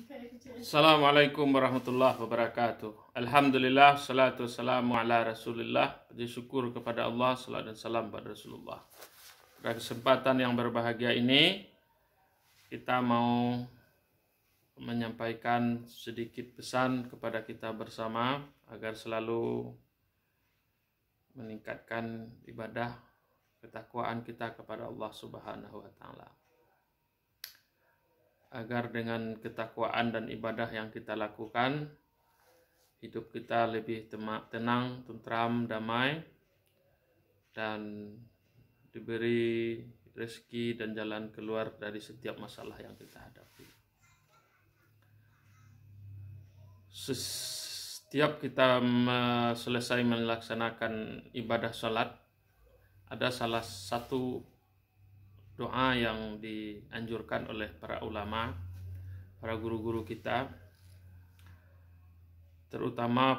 Assalamualaikum warahmatullahi wabarakatuh. Alhamdulillah, salatu wassalamu ala rasulillah. Puji syukur kepada Allah, salat dan salam pada Rasulullah. Pada kesempatan yang berbahagia ini, kita mau menyampaikan sedikit pesan kepada kita bersama agar selalu meningkatkan ibadah ketakwaan kita kepada Allah Subhanahu wa taala. Agar dengan ketakwaan dan ibadah yang kita lakukan, hidup kita lebih tenang, tentram, damai, dan diberi rezeki dan jalan keluar dari setiap masalah yang kita hadapi. Setiap kita selesai melaksanakan ibadah sholat, ada salah satu doa yang dianjurkan oleh para ulama, para guru-guru kita, terutama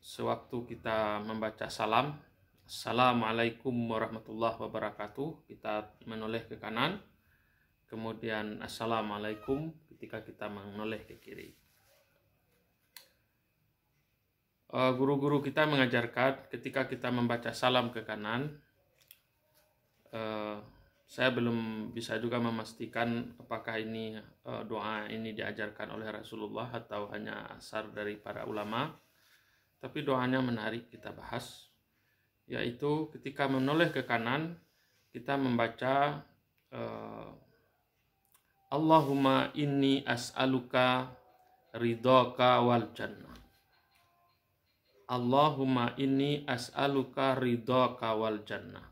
sewaktu kita membaca salam, Assalamualaikum warahmatullahi wabarakatuh, kita menoleh ke kanan, kemudian Assalamualaikum ketika kita menoleh ke kiri. Guru-guru kita mengajarkan ketika kita membaca salam ke kanan, saya belum bisa juga memastikan apakah ini doa ini diajarkan oleh Rasulullah atau hanya asar dari para ulama. Tapi doanya menarik, kita bahas. Yaitu ketika menoleh ke kanan, kita membaca Allahumma inni as'aluka ridhaka wal jannah. Allahumma inni as'aluka ridhaka wal jannah.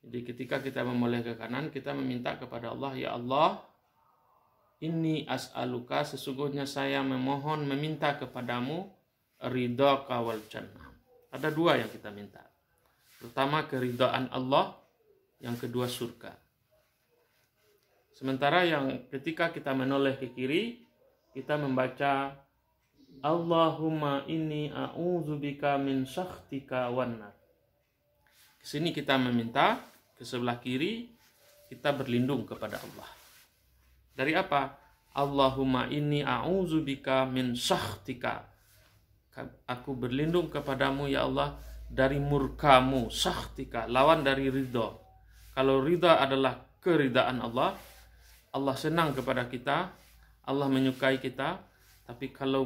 Jadi ketika kita menoleh ke kanan, kita meminta kepada Allah, ya Allah, inni as'aluka, sesungguhnya saya meminta kepadamu ridhaka wal jannah. Ada dua yang kita minta. Pertama keridhaan Allah, yang kedua surga. Sementara yang ketika kita menoleh ke kiri, kita membaca Allahumma inni a'udzubika min sakhtika wan nar. Ke sini kita meminta, ke sebelah kiri kita berlindung kepada Allah. Dari apa? Allahumma inni a'udzubika min sakhtika. Aku berlindung kepadamu ya Allah dari murkamu, sakhtika, lawan dari ridha. Kalau ridha adalah keridaan Allah, Allah senang kepada kita, Allah menyukai kita. Tapi kalau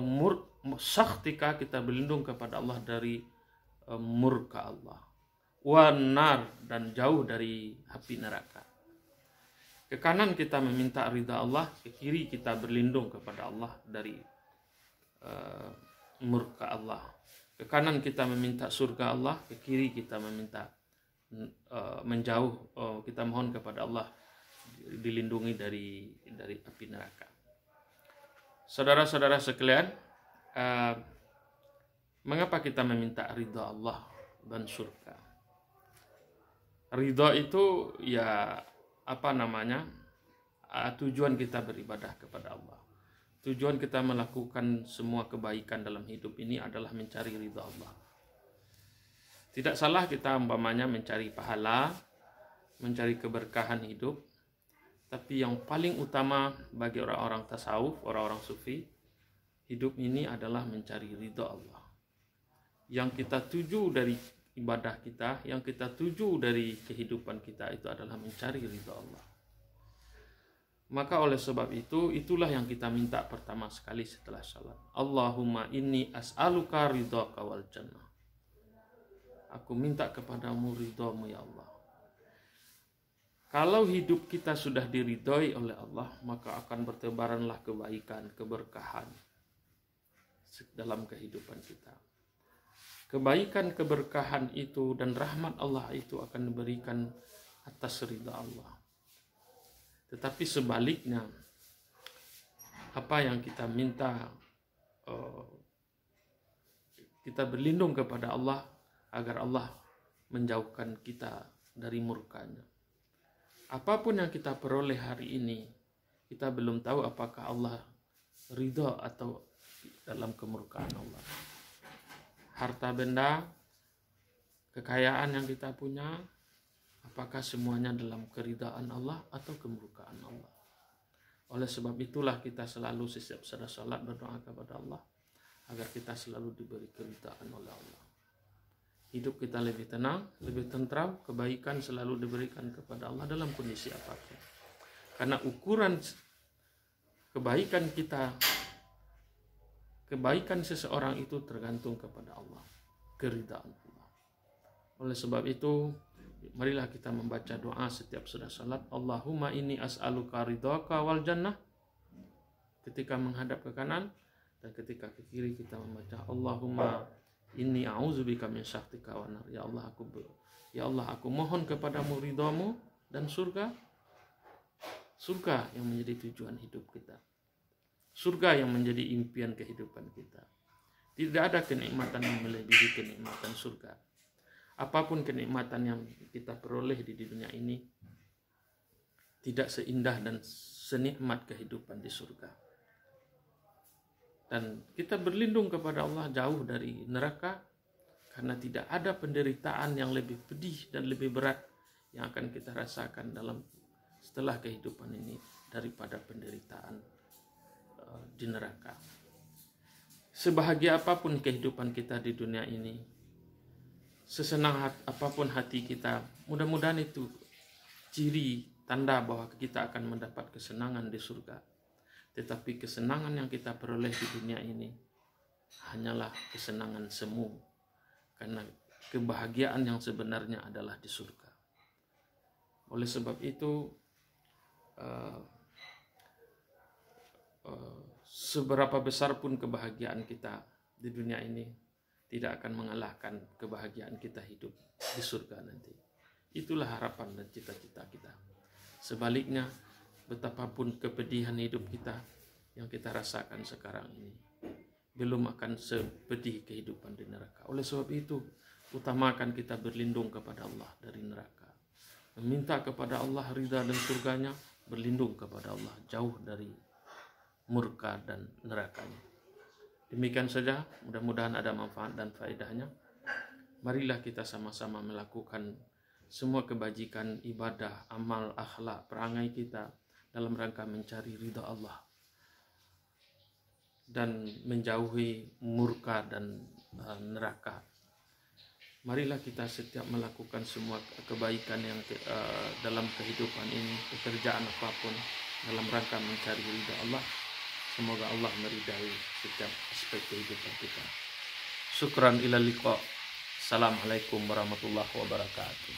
sakhtika, kita berlindung kepada Allah dari murka Allah. Wanar, dan jauh dari api neraka. Ke kanan kita meminta ridha Allah, ke kiri kita berlindung kepada Allah dari murka Allah. Ke kanan kita meminta surga Allah, ke kiri kita meminta menjauh, kita mohon kepada Allah dilindungi dari api neraka. Saudara-saudara sekalian, mengapa kita meminta ridha Allah dan surga? Ridha itu tujuan kita beribadah kepada Allah. Tujuan kita melakukan semua kebaikan dalam hidup ini adalah mencari ridha Allah. Tidak salah kita umpamanya mencari pahala, mencari keberkahan hidup. Tapi yang paling utama bagi orang-orang tasawuf, orang-orang sufi, hidup ini adalah mencari ridha Allah. Yang kita tuju dari ibadah kita, yang kita tuju dari kehidupan kita itu adalah mencari ridha Allah. Maka oleh sebab itu, itulah yang kita minta pertama sekali setelah salat. Allahumma inni as'aluka ridhaka wal jannah. Aku minta kepadamu ridhamu ya Allah. Kalau hidup kita sudah diridhoi oleh Allah, maka akan bertebaranlah kebaikan, keberkahan dalam kehidupan kita. Kebaikan, keberkahan itu dan rahmat Allah itu akan diberikan atas ridha Allah. Tetapi sebaliknya, apa yang kita minta, kita berlindung kepada Allah agar Allah menjauhkan kita dari murkanya. Apapun yang kita peroleh hari ini, kita belum tahu apakah Allah ridha atau dalam kemurkaan Allah. Harta benda, kekayaan yang kita punya, apakah semuanya dalam keridhaan Allah atau kemurkaan Allah? Oleh sebab itulah kita selalu setiap salat berdoa kepada Allah agar kita selalu diberi keridhaan oleh Allah. Hidup kita lebih tenang, lebih tentram, kebaikan selalu diberikan kepada Allah dalam kondisi apapun. Karena ukuran kebaikan kita, kebaikan seseorang itu tergantung kepada Allah, keridhaan Allah. Oleh sebab itu, marilah kita membaca doa setiap sudah salat. Allahumma inni as'aluka ridhaka wal jannah. Ketika menghadap ke kanan dan ketika ke kiri kita membaca Allahumma inni a'udzubika min syakhrika wan nar. Ya Allah aku mohon kepadamu ridhamu dan surga. Surga yang menjadi tujuan hidup kita. Surga yang menjadi impian kehidupan kita. Tidak ada kenikmatan yang melebihi kenikmatan surga. Apapun kenikmatan yang kita peroleh di dunia ini tidak seindah dan senikmat kehidupan di surga. Dan kita berlindung kepada Allah jauh dari neraka karena tidak ada penderitaan yang lebih pedih dan lebih berat yang akan kita rasakan setelah kehidupan ini daripada penderitaan di neraka. Sebahagia apapun kehidupan kita di dunia ini, sesenang apapun hati kita, mudah-mudahan itu ciri tanda bahwa kita akan mendapat kesenangan di surga. Tetapi kesenangan yang kita peroleh di dunia ini hanyalah kesenangan semu, karena kebahagiaan yang sebenarnya adalah di surga. Oleh sebab itu, seberapa besar pun kebahagiaan kita di dunia ini tidak akan mengalahkan kebahagiaan kita hidup di surga nanti. Itulah harapan dan cita-cita kita. Sebaliknya, betapapun kepedihan hidup kita yang kita rasakan sekarang ini, belum akan sepedih kehidupan di neraka. Oleh sebab itu, utamakan kita berlindung kepada Allah dari neraka. Meminta kepada Allah ridha dan surganya, berlindung kepada Allah jauh dari murka dan nerakanya. Demikian saja, mudah-mudahan ada manfaat dan faedahnya. Marilah kita sama-sama melakukan semua kebajikan, ibadah, amal, akhlak, perangai kita dalam rangka mencari ridha Allah dan menjauhi murka dan neraka. Marilah kita setiap melakukan semua kebaikan yang dalam kehidupan ini, pekerjaan apapun, dalam rangka mencari ridha Allah. Semoga Allah meridai setiap aspek kehidupan kita. Syukran ila liqa. Assalamualaikum warahmatullahi wabarakatuh.